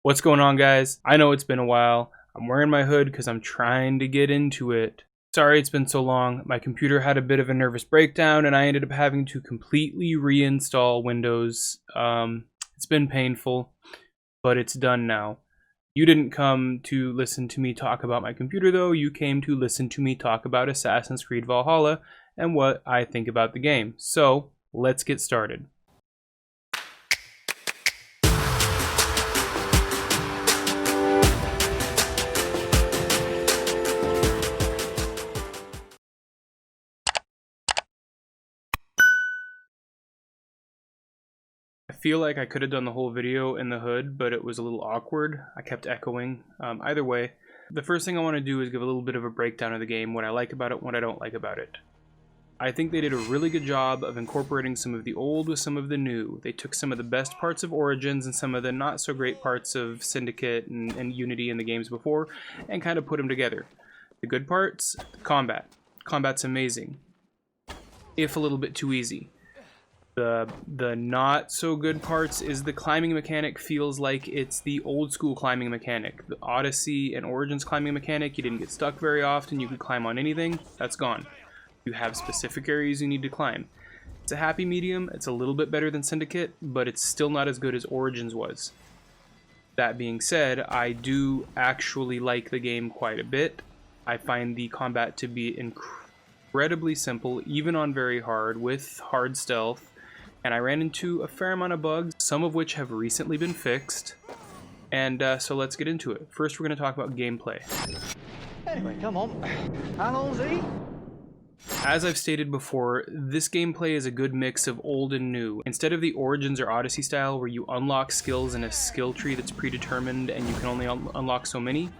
What's going on, guys? I know it's been a while. I'm wearing my hood because I'm trying to get into it. Sorry it's been so long. My computer had a bit of a nervous breakdown and I ended up having to completely reinstall Windows. It's been painful, but it's done now. You didn't come to listen to me talk about my computer though. You came to listen to me talk about Assassin's Creed Valhalla and what I think about the game. So, let's get started. I feel like I could have done the whole video in the hood, but it was a little awkward. I kept echoing. Either way, the first thing I want to do is give a little bit of a breakdown of the game, what I like about it, what I don't like about it. I think they did a really good job of incorporating some of the old with some of the new. They took some of the best parts of Origins and some of the not so great parts of Syndicate and Unity in the games before, and kind of put them together. The good parts, combat. Combat's amazing, if a little bit too easy. The not so good parts is the climbing mechanic feels like it's the old school climbing mechanic. The Odyssey and Origins climbing mechanic, you didn't get stuck very often, you could climb on anything, that's gone. You have specific areas you need to climb. It's a happy medium, it's a little bit better than Syndicate, but it's still not as good as Origins was. That being said, I do actually like the game quite a bit. I find the combat to be incredibly simple, even on very hard, with hard stealth. And I ran into a fair amount of bugs, some of which have recently been fixed. And so let's get into it. First, we're going to talk about gameplay. Anyway, come on. Allons-y. As I've stated before, this gameplay is a good mix of old and new. Instead of the Origins or Odyssey style where you unlock skills in a skill tree that's predetermined and you can only unlock so many,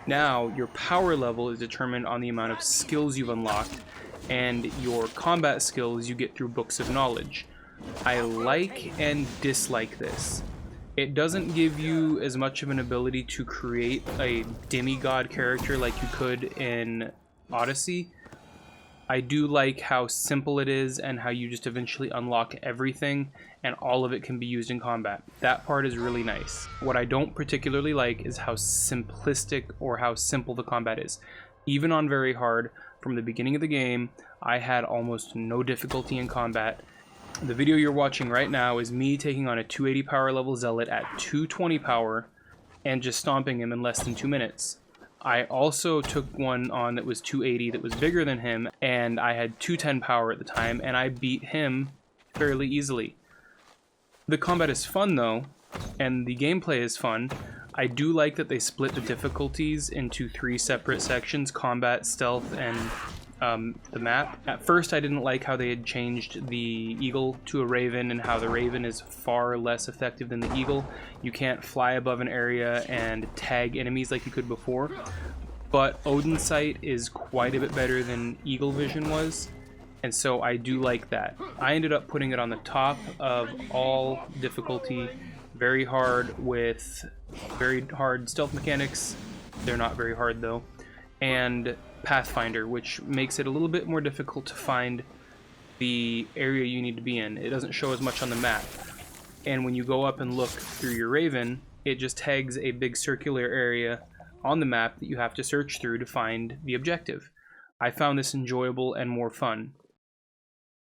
now your power level is determined on the amount of skills you've unlocked, and your combat skills you get through books of knowledge. I like and dislike this. It doesn't give you as much of an ability to create a demigod character like you could in Odyssey. I do like how simple it is and how you just eventually unlock everything and all of it can be used in combat. That part is really nice. What I don't particularly like is how simplistic or how simple the combat is. Even on very hard, from the beginning of the game, I had almost no difficulty in combat. The video you're watching right now is me taking on a 280 power level zealot at 220 power and just stomping him in less than 2 minutes. I also took one on that was 280 that was bigger than him, and I had 210 power at the time, and I beat him fairly easily. The combat is fun though, and the gameplay is fun. I do like that they split the difficulties into 3 separate sections: combat, stealth, and the map. At first I didn't like how they had changed the eagle to a raven and how the raven is far less effective than the eagle. You can't fly above an area and tag enemies like you could before, but Odin's sight is quite a bit better than eagle vision was, and so I do like that. I ended up putting it on the top of all difficulty, very hard with very hard stealth mechanics. They're not very hard though, and Pathfinder, which makes it a little bit more difficult to find the area you need to be in. It doesn't show as much on the map, and when you go up and look through your Raven, it just tags a big circular area on the map that you have to search through to find the objective. I found this enjoyable and more fun.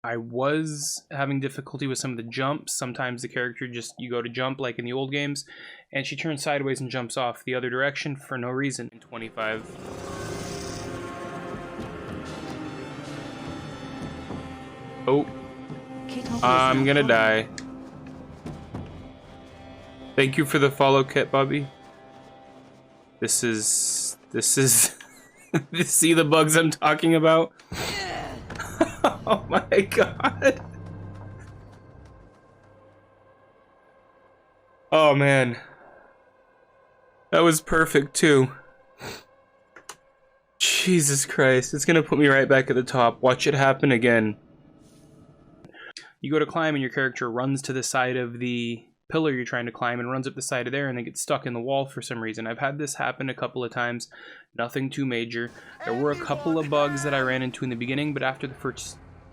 I was having difficulty with some of the jumps. Sometimes the character you go to jump like in the old games, and she turns sideways and jumps off the other direction for no reason. In 25. Oh, I'm gonna die. Thank you for the follow, Kit Bobby. This is see the bugs I'm talking about? Oh my god. Oh man. That was perfect too. Jesus Christ, it's gonna put me right back at the top. Watch it happen again. You go to climb and your character runs to the side of the pillar you're trying to climb and runs up the side of there and they get stuck in the wall for some reason. I've had this happen a couple of times, nothing too major. There were a couple of bugs that I ran into in the beginning, but after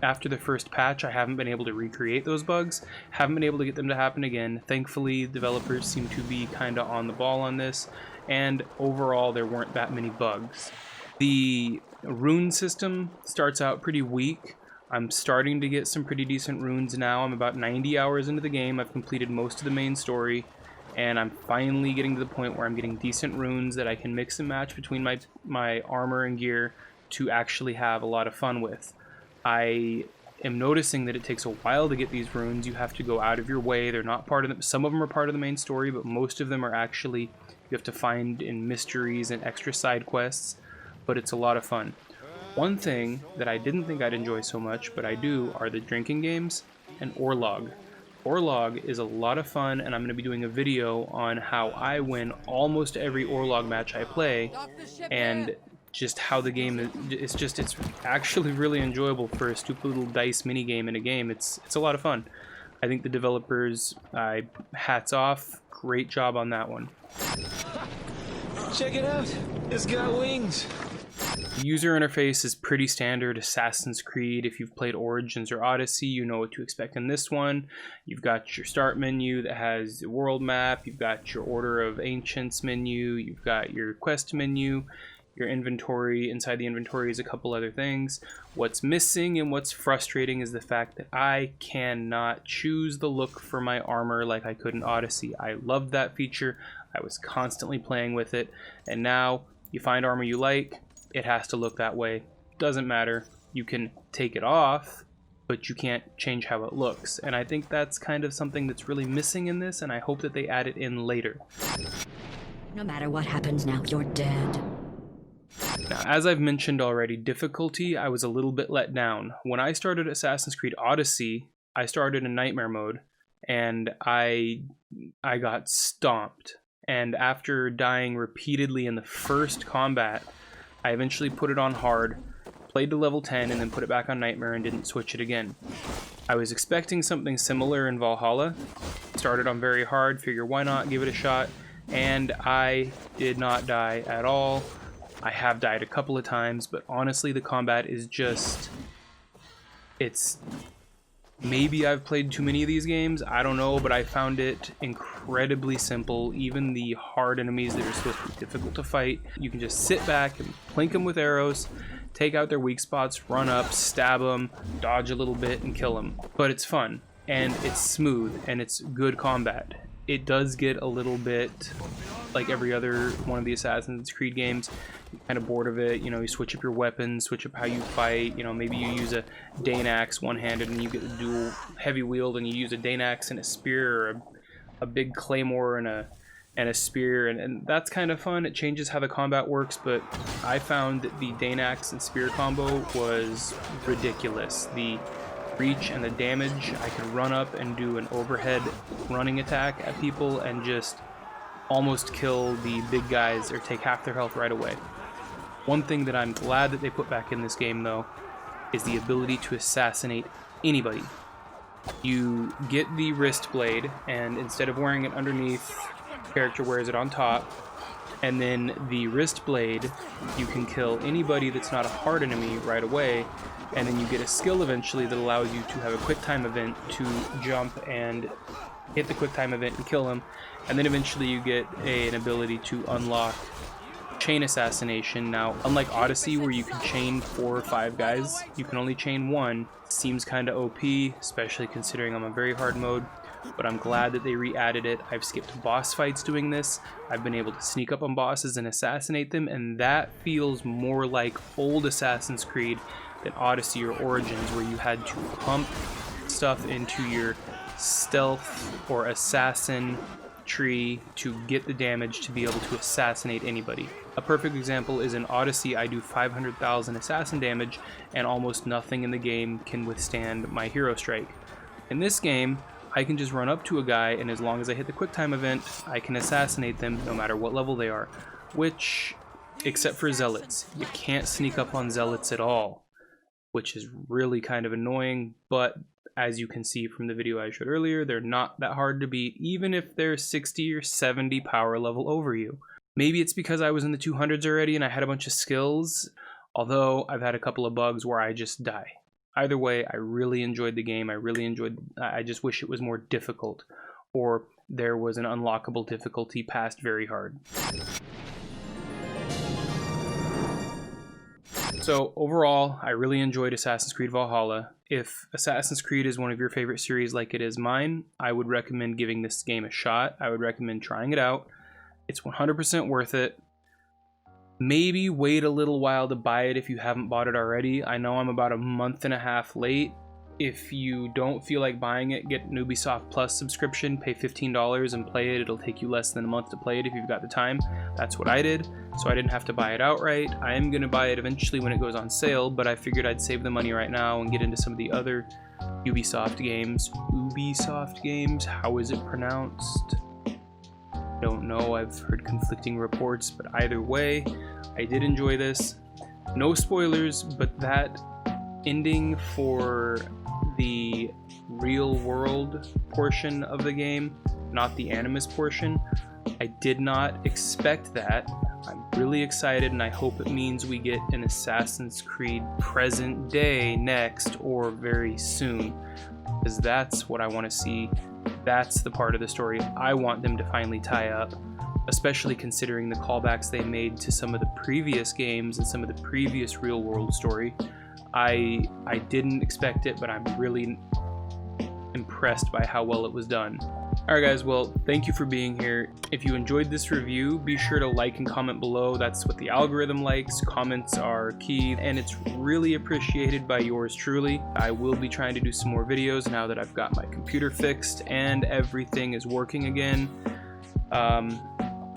after the first patch, I haven't been able to recreate those bugs, haven't been able to get them to happen again. Thankfully, developers seem to be kind of on the ball on this, and overall there weren't that many bugs. The rune system starts out pretty weak. I'm starting to get some pretty decent runes now. I'm about 90 hours into the game. I've completed most of the main story, and I'm finally getting to the point where I'm getting decent runes that I can mix and match between my armor and gear to actually have a lot of fun with. I am noticing that it takes a while to get these runes. You have to go out of your way. They're not part of some of them are part of the main story, but most of them are actually you have to find in mysteries and extra side quests, but it's a lot of fun. One thing that I didn't think I'd enjoy so much, but I do, are the drinking games and Orlog. Orlog is a lot of fun, and I'm going to be doing a video on how I win almost every Orlog match I play, and just how the game is. It's actually really enjoyable for a stupid little dice mini game in a game. It's a lot of fun. I think the developers, hats off, great job on that one. Check it out, it's got wings. The user interface is pretty standard Assassin's Creed. If you've played Origins or Odyssey, you know what to expect in this one. You've got your start menu that has the world map, you've got your Order of Ancients menu, you've got your quest menu, your inventory. Inside the inventory is a couple other things. What's missing and what's frustrating is the fact that I cannot choose the look for my armor like I could in Odyssey. I loved that feature. I was constantly playing with it, and now you find armor you like, it has to look that way. Doesn't matter. You can take it off, but you can't change how it looks. And I think that's kind of something that's really missing in this, and I hope that they add it in later. No matter what happens now, you're dead. Now, as I've mentioned already, difficulty, I was a little bit let down. When I started Assassin's Creed Odyssey, I started in Nightmare mode, and I got stomped. And after dying repeatedly in the first combat, I eventually put it on hard, played to level 10, and then put it back on Nightmare and didn't switch it again. I was expecting something similar in Valhalla. Started on very hard, figure why not, give it a shot, and I did not die at all. I have died a couple of times, but honestly the combat is just... Maybe I've played too many of these games, I don't know, but I found it incredibly simple. Even the hard enemies that are supposed to be difficult to fight, you can just sit back and plink them with arrows, take out their weak spots, run up, stab them, dodge a little bit, and kill them. But it's fun, and it's smooth, and it's good combat. It does get a little bit like every other one of the Assassin's Creed games. You're kind of bored of it, you know, you switch up your weapons, switch up how you fight, you know, maybe you use a Dane axe one-handed and you get the dual heavy wield, and you use a Dane axe and a spear, or a big claymore and a spear, and that's kind of fun. It changes how the combat works, but I found that the Dane axe and spear combo was ridiculous. The reach and the damage, I could run up and do an overhead running attack at people and just almost kill the big guys or take half their health right away. One thing that I'm glad that they put back in this game, though, is the ability to assassinate anybody. You get the wrist blade, and instead of wearing it underneath, the character wears it on top, and then the wrist blade, you can kill anybody that's not a hard enemy right away, and then you get a skill eventually that allows you to have a quick time event to jump and hit the quick time event and kill him, and then eventually you get an ability to unlock chain assassination. Now, unlike Odyssey where you can chain 4 or 5 guys, you can only chain 1. Seems kind of OP, especially considering I'm on very hard mode, but I'm glad that they re-added it. I've skipped boss fights doing this. I've been able to sneak up on bosses and assassinate them, and that feels more like old Assassin's Creed than Odyssey or Origins, where you had to pump stuff into your stealth or assassin tree to get the damage to be able to assassinate anybody. A perfect example is in Odyssey, I do 500,000 assassin damage, and almost nothing in the game can withstand my hero strike. In this game, I can just run up to a guy, and as long as I hit the quick time event, I can assassinate them no matter what level they are. Which, except for zealots, you can't sneak up on zealots at all, which is really kind of annoying, but as you can see from the video I showed earlier, they're not that hard to beat, even if they're 60 or 70 power level over you. Maybe it's because I was in the 200s already and I had a bunch of skills, although I've had a couple of bugs where I just die. Either way, I really enjoyed the game. I just wish it was more difficult, or there was an unlockable difficulty past very hard. So overall, I really enjoyed Assassin's Creed Valhalla. If Assassin's Creed is one of your favorite series like it is mine, I would recommend giving this game a shot. I would recommend trying it out. It's 100% worth it. Maybe wait a little while to buy it if you haven't bought it already. I know I'm about a month and a half late. If you don't feel like buying it, get an Ubisoft Plus subscription, pay $15 and play it. It'll take you less than a month to play it if you've got the time. That's what I did, so I didn't have to buy it outright. I am going to buy it eventually when it goes on sale, but I figured I'd save the money right now and get into some of the other Ubisoft games. Ubisoft games? How is it pronounced? Don't know, I've heard conflicting reports, but either way, I did enjoy this. No spoilers, but that ending for the real world portion of the game, not the Animus portion, I did not expect that. I'm really excited, and I hope it means we get an Assassin's Creed present day next or very soon, because that's what I want to see. That's the part of the story I want them to finally tie up, especially considering the callbacks they made to some of the previous games and some of the previous real world story. I didn't expect it, but I'm really impressed by how well it was done. Alright guys, well, thank you for being here. If you enjoyed this review, be sure to like and comment below. That's what the algorithm likes. Comments are key, and it's really appreciated by yours truly. I will be trying to do some more videos now that I've got my computer fixed and everything is working again.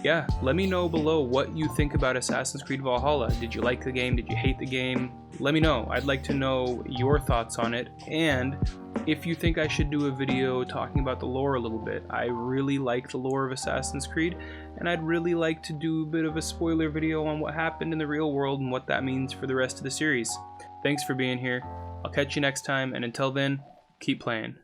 Yeah, let me know below what you think about Assassin's Creed Valhalla. Did you like the game? Did you hate the game? Let me know. I'd like to know your thoughts on it, and if you think I should do a video talking about the lore a little bit. I really like the lore of Assassin's Creed, and I'd really like to do a bit of a spoiler video on what happened in the real world and what that means for the rest of the series. Thanks for being here. I'll catch you next time, and until then, keep playing.